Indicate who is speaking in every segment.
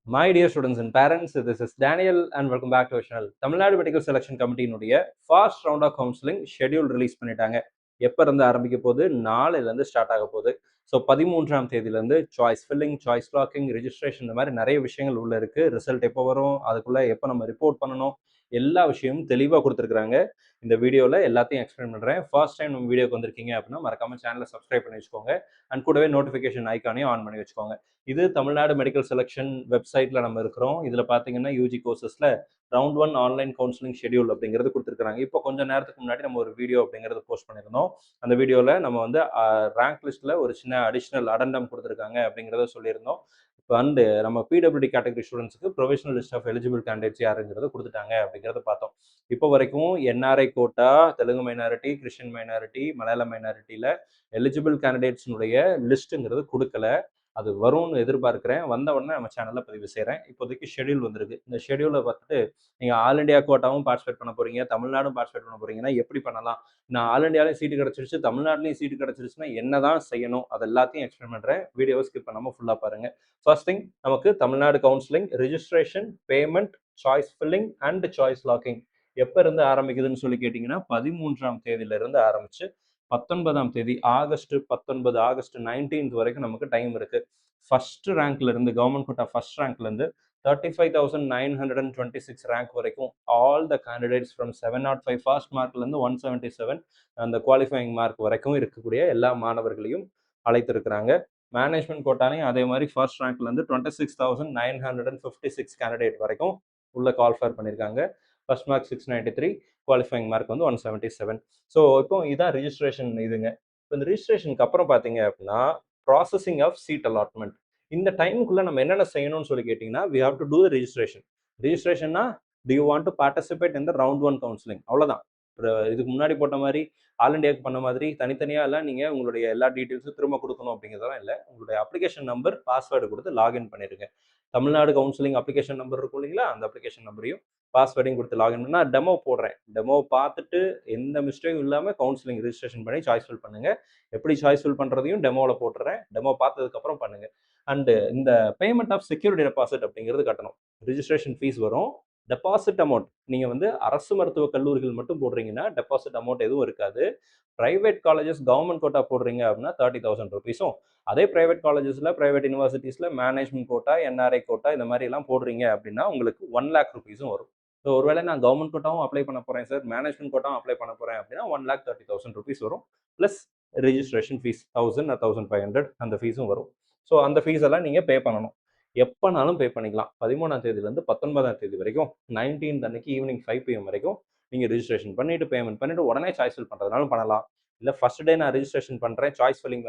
Speaker 1: My dear students and parents, this is Daniel and welcome back to our channel. Tamil Nadu medical selection கமிட்டியினுடைய first round of counselling schedule release பண்ணிட்டாங்க. எப்போ இருந்து ஆரம்பிக்க போகுது? நாளையிலேருந்து start ஆக போகுது. ஸோ 13ஆம் தேதியிலேருந்து choice filling, choice locking, registration இந்த மாதிரி நிறைய விஷயங்கள் உள்ள இருக்குது. ரிசல்ட் எப்போ வரும், அதுக்குள்ளே எப்போ நம்ம ரிப்போர்ட் பண்ணணும், எல்லா விஷயமும் தெளிவாக கொடுத்துருக்குறாங்க. இந்த வீடியோவில் எல்லாத்தையும் எக்ஸ்பிளைன் பண்ணுறேன். ஃபர்ஸ்ட் டைம் நம்ம வீடியோக்கு வந்திருக்கீங்க அப்படின்னா மறக்காமல் சேனலை சப்ஸ்கிரைப் பண்ணி வச்சுக்கோங்க. அண்ட் கூடவே நோட்டிஃபிகேஷன் ஐக்கானையும் ஆன் பண்ணி வச்சுக்கோங்க. இது தமிழ்நாடு மெடிக்கல் செலெக்ஷன் வெப்சைட்டில் நம்ம இருக்கிறோம். இதில் பார்த்தீங்கன்னா யூஜி கோர்சஸில் ரவுண்ட் 1 ஆன்லைன் கவுன்சிலிங் ஷெட்யூல் அப்படிங்கிறது கொடுத்துருக்காங்க. இப்போ கொஞ்சம் நேரத்துக்கு முன்னாடி நம்ம ஒரு வீடியோ அப்படிங்கிறது போஸ்ட் பண்ணியிருந்தோம். அந்த வீடியோவில் நம்ம வந்து ரேங்க் லிஸ்ட்டில் ஒரு சின்ன அடிஷ்னல் அடண்டம் கொடுத்துருக்காங்க அப்படிங்கிறத சொல்லியிருந்தோம். இப்போ அண்டு நம்ம பிடபிள்யூடி கேட்டகரி ஸ்டூடெண்ட்ஸுக்கு provisional list of eligible candidates யாருங்கிறத கொடுத்துட்டாங்க அப்படிங்கிறத பார்த்தோம். இப்போ வரைக்கும் NRI quota, Telugu minority, Christian minority, Malayalam மைனாரிட்டியில் எலிஜிபிள் கேண்டிடேட்ஸினுடைய லிஸ்ட்டுங்கிறது கொடுக்கல. அது வரும்னு எதிர்பார்க்குறேன். வந்த உடனே நம்ம சேனலில் பதிவு செய்கிறேன். இப்போதைக்கு ஷெட்யூல் வந்திருக்கு. இந்த ஷெட்யூலை பார்த்துட்டு நீங்கள் ஆல் இண்டியா கோட்டாவும் பார்ட்டிசிபேட் பண்ண போகிறீங்க, தமிழ்நாடும் பார்ட்டிசிபேட் பண்ண போகிறீங்கன்னா எப்படி பண்ணலாம், நான் ஆல் இண்டியாலையும் சீட்டு கிடச்சிருச்சு, தமிழ்நாட்டிலையும் சீட்டு கிடச்சிருச்சுன்னா என்ன தான் செய்யணும், அது எல்லாத்தையும் எக்ஸ்பிளைன் பண்ணுறேன். வீடியோவை ஸ்கிப் பண்ணாமல் ஃபுல்லாக பாருங்கள். ஃபர்ஸ்ட் திங், நமக்கு Tamil Nadu counselling, registration, payment, choice filling and choice locking எப்போ இருந்து ஆரம்பிக்குதுன்னு சொல்லி கேட்டிங்கன்னா 13ஆம் தேதியிலிருந்து ஆரம்பிச்சு 19ஆம் தேதி ஆகஸ்ட் 19 ஆகஸ்ட் 19th வரைக்கும் நமக்கு டைம் இருக்கு. ஃபர்ஸ்ட் ரேங்க்ல இருந்து கவர்மெண்ட் கோட்டா ஃபர்ஸ்ட் ரேங்க்ல இருந்து 35,926 ரேங்க் வரைக்கும் all the candidates from 705 first மார்க்ல இருந்து 177 அந்த குவாலிஃபைங் மார்க் வரைக்கும் இருக்கக்கூடிய எல்லா மாணவர்களையும் அழைத்திருக்கிறாங்க. மேனேஜ்மெண்ட் கோட்டாலையும் அதே மாதிரி ஃபர்ஸ்ட் ரேங்க்ல இருந்து 26,956 கேண்டிடேட் வரைக்கும் உள்ள குவாலிஃபை பண்ணியிருக்காங்க. ஃபர்ஸ்ட் மார்க் 693, குவாலிஃபைங் மார்க் வந்து 177. ஸோ இப்போ இதான் ரிஜிஸ்ட்ரேஷன் இதுங்க. இப்போ இந்த ரிஜிஸ்ட்ரேஷனுக்கு அப்புறம் பார்த்தீங்க அப்படின்னா ப்ராசஸிங் ஆஃப் சீட் அலாட்மெண்ட். இந்த டைமுக்குள்ள நம்ம என்னென்ன செய்யணும்னு சொல்லி கேட்டிங்கன்னா we have to do the registration. ரிஜிஸ்ட்ரேஷன்னா do you want to participate in the round 1 counseling? அவ்வளோதான். இதுக்கு முன்னாடி போட்ட மாதிரி ஆல் இண்டியாவுக்கு பண்ண மாதிரி தனித்தனியாக எல்லாம் நீங்கள் உங்களுடைய எல்லா டீட்டெயில்ஸும் திரும்ப கொடுக்கணும் அப்படிங்கிறதெல்லாம் இல்லை. உங்களுடைய அப்ளிகேஷன் நம்பர், பாஸ்வேர்டு கொடுத்து லாகின் பண்ணிடுங்க. தமிழ்நாடு கவுன்சிலிங் அப்ளிகேஷன் நம்பர் இருக்கும் இல்லைங்களா, அந்த அப்ளிகேஷன் நம்பரையும் பாஸ்வேர்டையும் கொடுத்து லாகின் பண்ணால் டெமோ போடுறேன். டெமோ பார்த்துட்டு எந்த மிஸ்டேக்கும் இல்லாமல் கவுன்சிலிங் ரிஜிஸ்ட்ரேஷன் பண்ணி சாய்ஸ் ஃபில் பண்ணுங்கள். எப்படி சாய்ஸ் ஃபில் பண்ணுறதையும் டெமோவில் போட்டுறேன். டெமோ பார்த்ததுக்கப்புறம் பண்ணுங்கள். அண்டு இந்த பேமெண்ட் ஆஃப் செக்யூரிட்டி டெபாசிட் அப்படிங்கிறது கட்டணும். ரிஜிஸ்ட்ரேஷன் ஃபீஸ் வரும். டெபாசிட் அமௌண்ட் நீங்கள் வந்து அரசு மருத்துவக் கல்லூரிகள் மட்டும் போடுறீங்கன்னா டெபாசிட் அமௌண்ட் எதுவும் இருக்காது. ப்ரைவேட் காலேஜஸ் கவர்மெண்ட் கோட்டா போடுறீங்க அப்படின்னா 30,000 ருபீஸும், அதே ப்ரைவேட் காலேஜஸில், ப்ரைவேட் யூனிவர்சிட்டிஸில் மேனேஜ்மெண்ட் கோட்டா, என்ஆர்ஐ கோட்டா இந்த மாதிரி எல்லாம் போடுறீங்க அப்படின்னா உங்களுக்கு 1 lakh ருபீஸும் வரும். ஸோ ஒருவேளை நான் கவர்மெண்ட் கோட்டாவும் அப்ளை பண்ண போகிறேன் சார், மேனேஜ்மெண்ட் கோட்டாவும் அப்ளை பண்ண போகிறேன் அப்படின்னா 1,30,000 ருபீஸ் வரும். ப்ளஸ் ரெஜிஸ்ட்ரேஷன் ஃபீஸ் 1000 1500 அந்த ஃபீஸும் வரும். ஸோ அந்த ஃபீஸ் எல்லாம் நீங்கள் பே பண்ணணும். எப்போனாலும் பே பண்ணிக்கலாம். 13ஆம் தேதியிலேருந்து 19ஆம் தேதி வரைக்கும் 19th அன்னைக்கு ஈவினிங் 5 PM வரைக்கும் நீங்கள் ரிஜிஸ்ட்ரேஷன் பண்ணிவிட்டு பேமெண்ட் பண்ணிவிட்டு உடனே சாய்ஸ் ஃபில் பண்ணுறதுனாலும் பண்ணலாம். இல்லை ஃபர்ஸ்ட் டே நான் ரிஜிஸ்ட்ரேஷன் பண்ணுறேன், சாய்ஸ் ஃபில்லிங்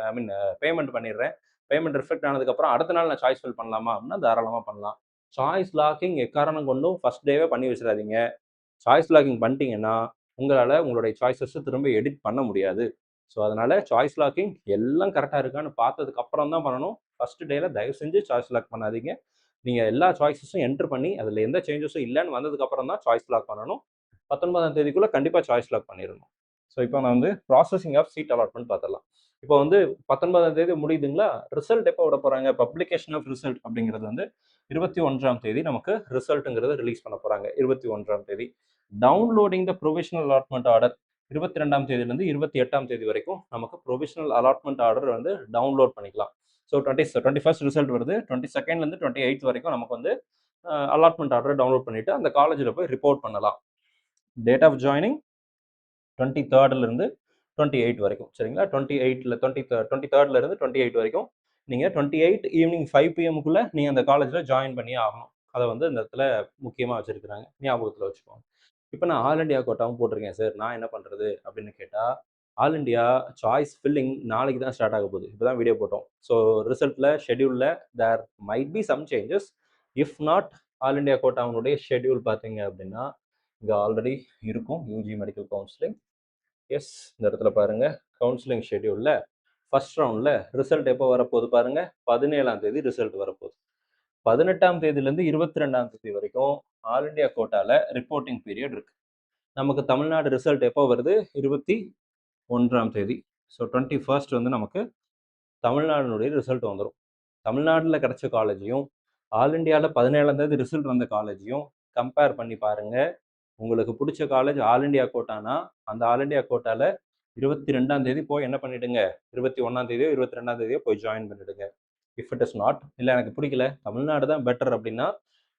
Speaker 1: பேமெண்ட் பண்ணிடுறேன், பேமெண்ட் ரிஃப்ளெக்ட் ஆனதுக்கப்புறம் அடுத்த நாள் நான் சாய்ஸ் ஃபில் பண்ணலாமா அப்படின்னா தாராளமாக பண்ணலாம். சாய்ஸ் லாக்கிங் எக்காரணம் கொண்டும் ஃபர்ஸ்ட் டேவே பண்ணி வச்சிடாதீங்க. சாய்ஸ் லாக்கிங் பண்ணிட்டீங்கன்னா உங்களால் உங்களுடைய சாய்ஸஸை திரும்ப எடிட் பண்ண முடியாது. ஸோ அதனால் சாய்ஸ் லாக்கிங் எல்லாம் கரெக்டாக இருக்கான்னு பார்த்ததுக்கு அப்புறம் தான் பண்ணணும். ஃபர்ஸ்ட் டேல தயவு செஞ்சு சாய்ஸ் லாக் பண்ணாதீங்க. நீங்கள் எல்லா சாய்ஸஸும் என்ட்ரு பண்ணி அதில் எந்த சேஞ்சஸும் இல்லைன்னு வந்ததுக்கப்புறம் தான் சாய்ஸ் லாக் பண்ணணும். 19ஆம் தேதிக்குள்ளே கண்டிப்பாக சாய்ஸ் லாக் பண்ணிடணும். ஸோ இப்போ நான் வந்து ப்ராசஸிங் ஆஃப் சீட் அலாட்மெண்ட் பார்த்துடலாம். இப்போ வந்து 19ஆம் தேதி முடியுதுங்களா, ரிசல்ட் எப்போ விட போகிறாங்க, பப்ளிகேஷன் ஆஃப் ரிசல்ட் அப்படிங்கிறது வந்து 21ஆம் தேதி நமக்கு ரிசல்ட்டுங்கிறது ரிலீஸ் பண்ண போகிறாங்க. 21ஆம் தேதி டவுன்லோடிங் த ப்ரொவிஷனல் அலாட்மெண்ட் ஆர்டர் 22ஆம் தேதியிலேருந்து 28ஆம் தேதி வரைக்கும் நமக்கு ப்ரொவிஷனல் அலாட்மெண்ட் ஆர்டர் வந்து டவுன்லோட் பண்ணிக்கலாம். ஸோ 21st ரிசல்ட் வருது, 22nd 28th வரைக்கும் நமக்கு வந்து அலாட்மெண்ட் ஆர்டர் டவுன்லோட் பண்ணிவிட்டு அந்த காலேஜில் போய் ரிப்போர்ட் பண்ணலாம். டேட் ஆஃப் ஜாயினிங் 23rd 28 வரைக்கும், சரிங்களா. 23rd 28 வரைக்கும் நீங்கள் 28 ஈவினிங் 5 PM நீங்கள் அந்த காலேஜில் ஜாயின் பண்ணி ஆகணும். அதை வந்து இந்த இடத்துல முக்கியமாக வச்சுருக்கிறாங்க, ஞாபகத்தில் வச்சுக்கோங்க. இப்போ நான் ஆல் இண்டியா கோட்டாவும் போட்டிருக்கேன் சார், நான் என்ன பண்ணுறது அப்படின்னு கேட்டால், ஆல் இண்டியா சாய்ஸ் ஃபில்லிங் நாளைக்கு தான் ஸ்டார்ட் ஆக போகுது. இப்போ தான் வீடியோ போட்டோம். ஸோ ரிசல்ட்டில் ஷெட்யூலில் there might be some changes. If not, all India கோட்டாவுடைய ஷெட்யூல் பார்த்தீங்க அப்படின்னா இங்கே ஆல்ரெடி இருக்கும். யூஜி மெடிக்கல் கவுன்சிலிங், எஸ் இந்த இடத்துல பாருங்கள், கவுன்சிலிங் ஷெட்யூலில் ஃபர்ஸ்ட் ரவுண்டில் ரிசல்ட் எப்போ வரப்போகுது பாருங்கள், 17ஆம் தேதி ரிசல்ட் வரப்போகுது. 18ஆம் தேதியிலேருந்து 22ஆம் தேதி வரைக்கும் ஆல் இண்டியா கோட்டாவில் ரிப்போர்ட்டிங் பீரியட் இருக்குது. நமக்கு தமிழ்நாடு ரிசல்ட் எப்போ வருது, 21ஆம் தேதி. ஸோ 21st வந்து நமக்கு தமிழ்நாடுனுடைய ரிசல்ட் வந்துடும். தமிழ்நாட்டில் கிடைச்ச காலேஜையும் ஆல் இண்டியால 17ஆம் தேதி ரிசல்ட் வந்த காலேஜையும் கம்பேர் பண்ணி பாருங்க. உங்களுக்கு புடிச்ச காலேஜ் ஆல் இண்டியா கோட்டானா, அந்த ஆல் இண்டியா கோட்டால 22ஆம் தேதி போய் என்ன பண்ணிடுங்க, 21ஆம் தேதியோ, 22ஆம் தேதியோ போய் ஜாயின் பண்ணிடுங்க. இஃப் இட் இஸ் நாட், இல்ல எனக்கு பிடிக்கல, தமிழ்நாடு தான் பெட்டர் அப்படின்னா,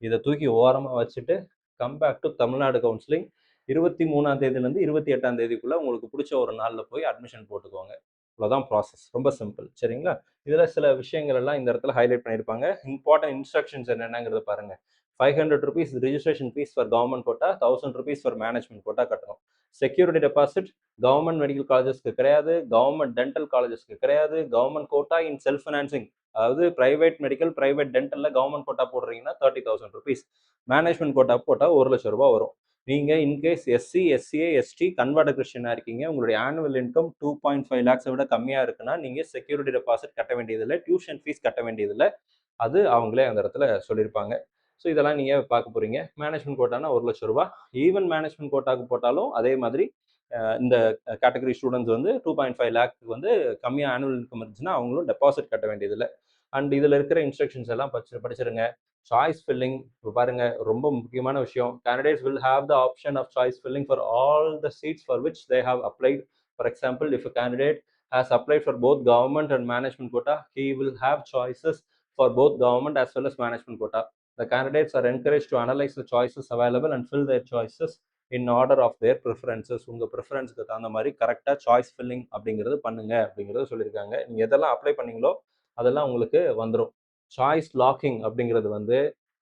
Speaker 1: இத தூக்கி ஓரமா வச்சுட்டு, come back to Tamil Nadu counselling. 23ஆம் தேதியிலேருந்து 28ஆம் தேதிக்குள்ள உங்களுக்கு பிடிச்ச ஒரு நாள்ல போய் அட்மிஷன் போட்டுக்கோங்க. இவ்வளோதான் ப்ராசஸ். ரொம்ப சிம்பிள். சரிங்களா? இதுல சில விஷயங்கள் எல்லாம் இந்த இடத்துல ஹைலைட் பண்ணியிருப்பாங்க. இம்பார்ட்டன்ட் இன்ஸ்ட்ரக்ஷன்ஸ் என்னென்னங்கிறத பாருங்க. ₹500 registration fees for government quota, ₹1000 for management quota கட்டணும். செக்யூரிட்டி டெபாசிட் கவர்ன்மெண்ட் மெடிக்கல் காலேஜஸ்க்கு கிடையாது, கவர்ன்மெண்ட் டென்டல் காலேஜஸ்க்கு கிடையாது, government quota in self financing, அதாவது பிரைவேட் மெடிக்கல், பிரைவேட் டென்டல்ல கவர்ன்மெண்ட் கோட்டா போடுறீங்கன்னா ₹30,000. மேனேஜ்மெண்ட் கோட்டா போட்டா ₹1,00,000 வரும். நீங்க in case SC, SCA, ST convert கிறிஸ்டியனா இருக்கீங்க, உங்களுடைய ஆனுவல் இன்கம் 2.5 லேக்ஸை விட கம்மியா இருக்குன்னா, நீங்க செக்யூரிட்டி டெபாசிட் கட்ட வேண்டியதில்லை, டியூஷன் ஃபீஸ் கட்ட வேண்டியதில்லை. அது அவங்களே அந்த இடத்துல சொல்லியிருப்பாங்க. ஸோ இதெல்லாம் நீங்க பார்க்க போறீங்க. மேனேஜ்மெண்ட் கோட்டானா ₹1,00,000. ஈவன் மேனேஜ்மெண்ட் கோட்டாக்கு போட்டாலும் அதே மாதிரி இந்த கேட்டகரி ஸ்டூடெண்ட்ஸ் வந்து 2.5 லேக்கு வந்து கம்மியா ஆனுவல் இன்கம் இருந்துச்சுன்னா அவங்களும் டெபாசிட் கட்ட வேண்டியதில்லை. அண்ட் இதுல இருக்கிற இன்ஸ்ட்ரக்ஷன்ஸ் எல்லாம் படிச்சிருங்க. சாய்ஸ் ஃபில்லிங் இப்போ பாருங்க, ரொம்ப முக்கியமான விஷயம். Candidates will have the option of choice filling for all the seats for which they have applied. For example, if a candidate has applied for both government and management quota, he will have choices for both government as well as management quota. The candidates are encouraged to analyze the choices available and fill their choices in order of their preferences. உங்க ப்ரிஃபரன்ஸ்க்கு தகுந்த மாதிரி கரெக்டாக choice filling அப்படிங்கிறது பண்ணுங்க அப்படிங்கிறது சொல்லியிருக்காங்க. நீங்கள் எதெல்லாம் அப்ளை பண்ணீங்களோ அதெல்லாம் உங்களுக்கு வந்துடும். சாய்ஸ் லாக்கிங் அப்படிங்கிறது வந்து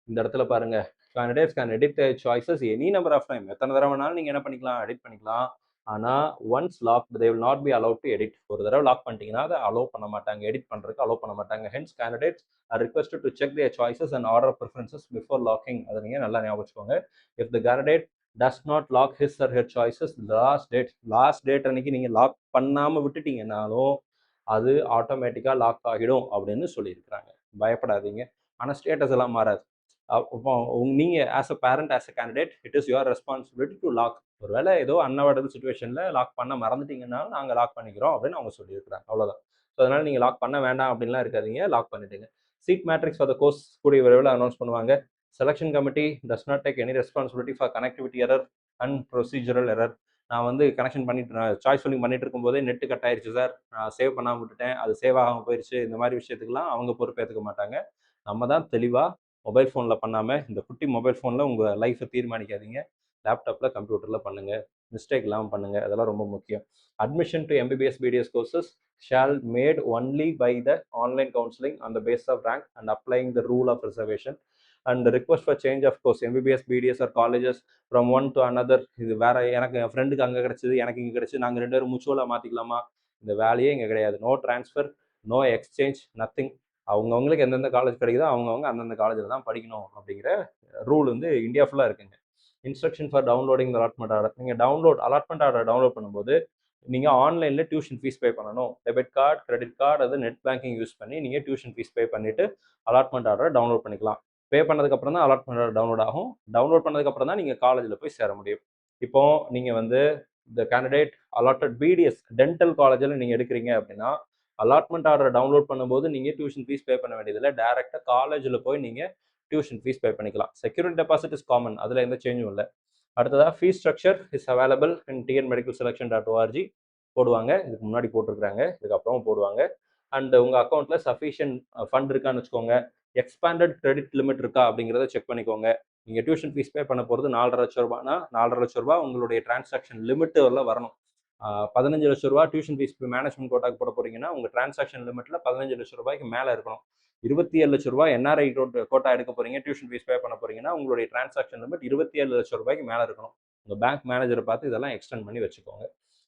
Speaker 1: இந்த இடத்துல பாருங்க, candidates can edit their choices any number of time. எத்தனை தடவை வேணாலும் நீங்கள் என்ன பண்ணிக்கலாம், எடிட் பண்ணிக்கலாம். ஆனால் once lock they will not be allow to edit. ஒரு தடவை லாக் பண்ணிட்டீங்கன்னா அதை அலோவ் பண்ண மாட்டாங்க, எடிட் பண்ணுறதுக்கு அலோவ் பண்ண மாட்டாங்க. Hence candidates are requested to check their choices and order preferences before locking. அதை நீங்கள் நல்லா ஞாபகம் வச்சுக்கோங்க. If the candidate does not lock his or her choices last date அன்னைக்கு நீங்கள் லாக் பண்ணாமல் விட்டுட்டீங்கன்னாலும் அது ஆட்டோமேட்டிக்காக லாக் ஆகிடும் அப்படின்னு சொல்லியிருக்கிறாங்க. பயப்படாதீங்க. ஆனால் ஸ்டேட்டஸ் எல்லாம் மாறாது. அப்போ நீங்கள் as a parent, as a candidate, it is your responsibility to log. ஒருவேளை ஏதோ அன்அவாய்டபிள் சுச்சுவேஷனில் லாக் பண்ண மறந்துட்டீங்கன்னாலும் நாங்கள் லாக் பண்ணிக்கிறோம் அப்படின்னு அவங்க சொல்லியிருக்கிறாங்க. அவ்வளோதான். ஸோ அதனால் நீங்கள் லாக் பண்ண வேண்டாம் அப்படின்லாம் இருக்காதீங்க, லாக் பண்ணிட்டுங்க. Seat matrix for the course கூடிய விரைவில் அனௌன்ஸ் பண்ணுவாங்க. Selection committee does not take any responsibility for connectivity error and procedural error. நான் வந்து கனெக்ஷன் பண்ணிட்டு சாய்ஸ் ஃபில்லிங் பண்ணிட்டு இருக்கும்போதே நெட்டு கட் ஆயிருச்சு சார், நான் சேவ் பண்ணாமல் விட்டுட்டேன், அது சேவ் ஆகாமல் போயிடுச்சு, இந்த மாதிரி விஷயத்துக்குலாம் அவங்க பொறுப்பேற்றுக்க மாட்டாங்க. நம்ம தான் தெளிவாக மொபைல் ஃபோனில் பண்ணாமல் இந்த குட்டி மொபைல் ஃபோனில் உங்கள் லைஃப்பை தீர்மானிக்காதீங்க. லேப்டாப்பில் கம்ப்யூட்டரில் பண்ணுங்கள், மிஸ்டேக் இல்லாமல் பண்ணுங்கள், அதெல்லாம் ரொம்ப முக்கியம். Admission to MBBS BDS courses shall made only by the online counselling on the basis of rank and applying the rule of reservation and request for change of course MBBS BDS or colleges from one to another. இது வேற, எனக்கு என் ஃப்ரெண்டுக்கு அங்கே கிடச்சிது, எனக்கு இங்கே கிடச்சி, நாங்கள் 2 பேரும் முச்சுவலாக மாற்றிக்கலாமா? இந்த வேலையே இங்கே கிடையாது. No transfer, no exchange, nothing. அவங்கவுங்களுக்கு எந்தெந்த காலேஜ் கிடைக்குதோ அவங்கவுங்க அந்தந்த காலேஜில் தான் படிக்கணும் அப்படிங்கிற ரூல் வந்து இந்தியா ஃபுல்லாக இருக்குங்க. Instruction for downloading allotment order. நீங்கள் அலாட்மெண்ட் ஆர்டர் டவுன்லோட் பண்ணும்போது நீங்கள் ஆன்லைனில் டியூஷன் ஃபீஸ் பே பண்ணணும். டெபிட் கார்டு, கிரெடிட் கார்டு, அது நெட் பேங்கிங் யூஸ் பண்ணி நீங்கள் டியூஷன் ஃபீஸ் பே பண்ணிவிட்டு அலாட்மெண்ட் ஆர்டரை டவுன்லோட் பண்ணிக்கலாம். பே பண்ணதுக்கப்புறம் தான் அலாட்மெண்ட் ஆர்டர் டவுன்லோட் ஆகும். டவுன்லோட் பண்ணதுக்கப்புறம் தான் நீங்கள் காலேஜில் போய் சேர முடியும். இப்போ நீங்கள் வந்து இந்த கேண்டிடேட் அலாட்டட் பிடிஎஸ் டென்டல் காலேஜில் நீங்கள் எடுக்கிறீங்க அப்படின்னா அலாட்மெண்ட் ஆர்டர் டவுன்லோட் பண்ணும்போது நீங்கள் டியூஷன் ஃபீஸ் பே பண்ண வேண்டியதில்லை. டேரெக்டாக காலேஜில் போய் நீங்கள் டியூஷன் ஃபீஸ் பே பண்ணிக்கலாம். செக்யூரிட்டி டெபாசிட் இஸ் காமன், அதில் எந்த சேஞ்சும் இல்லை. அடுத்ததாக fees structure is available in tnmedicalselection.org போடுவாங்க. இதுக்கு முன்னாடி போட்டிருக்கிறாங்க, இதுக்கப்புறம் போடுவாங்க. அண்ட் உங்கள் அக்கௌண்ட்டில் சஃபிஷியன்ட் ஃபண்ட் இருக்கான்னு வச்சுக்கோங்க. எக்ஸ்பேண்டட் கிரெடிட் லிமிட் இருக்கா அப்படிங்கிறத செக் பண்ணிக்கோங்க. நீங்கள் டியூஷன் ஃபீஸ் பே பண்ண போகிறது ₹4,50,000னா ₹4,50,000 உங்களுடைய டிரான்சாக்ஷன் லிமிட் வரணும். ₹15,00,000 டியூஷன் ஃபீஸ் மேனேஜ்மெண்ட் கோட்டாக்கு போட போறீங்கன்னா உங்கள் டிரான்சாக்ஷன் லிமிட்டில் ₹15,00,000 மேலே இருக்கணும். ₹27,00,000 என்ஆர்ஐ கோட்டா எடுக்க போறீங்க, டியூஷன் ஃபீஸ் பே பண்ண போறீங்கன்னா உங்களுடைய டிரான்சாக்ஷன் லிமிட் ₹27,00,000 மேலே இருக்கணும். உங்கள் பேங்க் மேனேஜரை பார்த்து இதெல்லாம் எக்ஸ்டெண்ட் பண்ணி வச்சுக்கோங்க.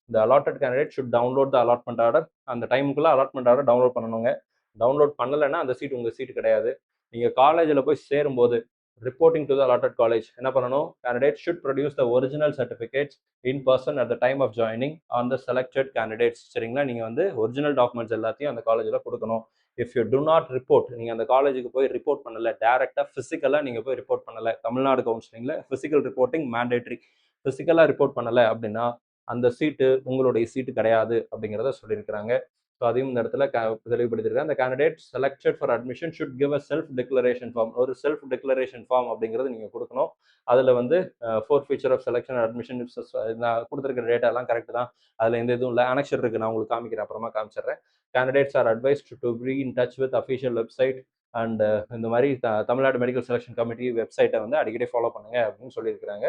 Speaker 1: இந்த allotted candidate should download the allotment order. அந்த டைமுக்குள்ள அலாட்மெண்ட் ஆர்டர் டவுன்லோட் பண்ணணுங்க. டவுன்லோட் பண்ணலைன்னா அந்த சீட் உங்கள் சீட் கிடையாது. நீங்கள் காலேஜில் போய் சேரும்போது reporting to the allotted college என்ன பண்ணணும்? Candidate should produce the original certificates in person at the time of joining on the selected candidates. சரிங்களா? நீங்கள் வந்து ஒரிஜினல் டாக்குமெண்ட்ஸ் எல்லாத்தையும் அந்த காலேஜில் கொடுக்கணும். If you do not report, நீங்கள் அந்த காலேஜுக்கு போய் ரிப்போர்ட் பண்ணலை, டேரெக்டாக ஃபிசிக்கலாக நீங்கள் போய் ரிப்போர்ட் பண்ணலை, தமிழ்நாடு கவுன்சிலிங்கில் ஃபிசிக்கல் ரிப்போர்ட்டிங் மேண்டேட்ரி, ஃபிசிக்கலாக ரிப்போர்ட் பண்ணலை அப்படின்னா அந்த சீட்டு உங்களுடைய சீட்டு கிடையாது அப்படிங்கிறத சொல்லியிருக்கிறாங்க. ஸோ அதையும் இந்த இடத்துல தெளிவுபடுத்தியிருக்கேன். அந்த candidate selected for admission should give a self declaration form. ஒரு செல்ஃப் டிக்ளரேஷன் ஃபார்ம் அப்படிங்கிறது நீங்கள் கொடுக்கணும். அதில் வந்து for future of selection admission நான் கொடுத்துருக்கிற டேட்டாலாம் கரெக்ட் தான். அதில் எந்த இதுவும் இல்லை. அனெக்சர் இருக்குது, நான் உங்களுக்கு காமிக்கிறேன், அப்புறமா காமிச்சிடுறேன். Candidates R advised to be in touch with official website and இந்த மாதிரி தமிழ்நாடு மெடிக்கல் செலக்ஷன் கமிட்டி வெப்சைட்டை வந்து அடிக்கடி ஃபாலோ பண்ணுங்க அப்படின்னு சொல்லியிருக்கிறாங்க.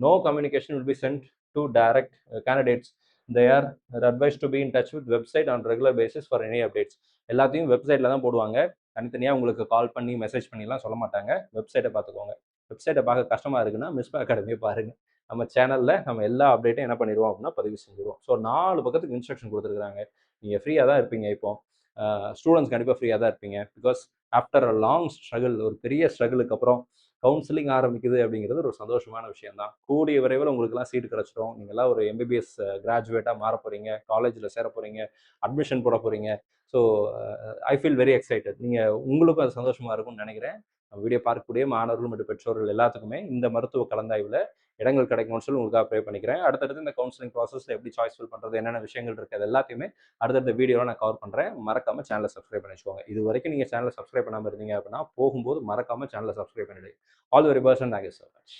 Speaker 1: No communication will be sent to direct candidates. They are advised to be in touch with website on regular basis for any updates. எல்லாத்தையும் வெப்சைட்டில் தான் போடுவாங்க. தனித்தனியாக உங்களுக்கு கால் பண்ணி மெசேஜ் பண்ணிலாம் சொல்ல மாட்டாங்க. வெப்சைட்டை பார்த்துக்கோங்க. வெப்சைட்டை பார்க்க கஷ்டமாக இருக்குன்னா மிஸ்பா அகாடமியை பாருங்கள். நம்ம சேனலில் நம்ம எல்லா அப்டேட்டும் என்ன பண்ணிடுவோம் அப்படின்னா பதிவு செஞ்சுருவோம். ஸோ 4 பக்கத்துக்கு இன்ஸ்ட்ரக்ஷன் கொடுத்துருக்காங்க. நீங்கள் ஃப்ரீயாக தான் இருப்பீங்க. இப்போ ஸ்டூடெண்ட்ஸ் கண்டிப்பாக ஃப்ரீயாக தான் இருப்பீங்க. Because after a long struggle, ஒரு பெரிய ஸ்ட்ரகிளுக்கு அப்புறம் கவுன்சிலிங் ஆரம்பிக்குது அப்படிங்கிறது ஒரு சந்தோஷமான விஷயம் தான். கூடிய விரைவில் உங்களுக்குலாம் சீட் கிடச்சிடும். நீங்கள்லாம் ஒரு எம்பிபிஎஸ் கிராஜுவேட்டாக மாற போகிறீங்க, காலேஜில் சேர போகிறீங்க, அட்மிஷன் போட போகிறீங்க. So I feel very excited. நீங்கள் உங்களுக்கும் அது சந்தோஷமாக இருக்கும்னு நினைக்கிறேன். வீடியோ பார்க்கக்கூடிய மாணவர்கள் மற்றும் பெற்றோர்கள் எல்லாத்துக்குமே இந்த மருத்துவ கலந்தாய்வில் இடங்கள் கிடைக்கணும்னு சொல்லி உங்களுக்காக ப்ரே பண்ணிக்கிறேன். அடுத்தடுத்து இந்த கவுன்சிலிங் ப்ராசஸில் எப்படி சாய்ஸ் ஃபில் பண்ணுறது, என்னென்ன விஷயங்கள் இருக்குது, அது எல்லாத்தையுமே அடுத்தடுத்த வீடியோவில் நான் கவர் பண்ணுறேன். மறக்காமல் சேனலை சப்ஸ்கிரைப் பண்ணி வச்சுக்கோங்க. இது வரைக்கும் நீங்கள் சேனலை சப்ஸ்கிரைப் பண்ணாமல் இருந்தீங்க அப்படின்னா போகும்போது மறக்காமல் சேனலை சப்ஸ்கிரைப் பண்ணிடுங்க. All the very best and thank you so much.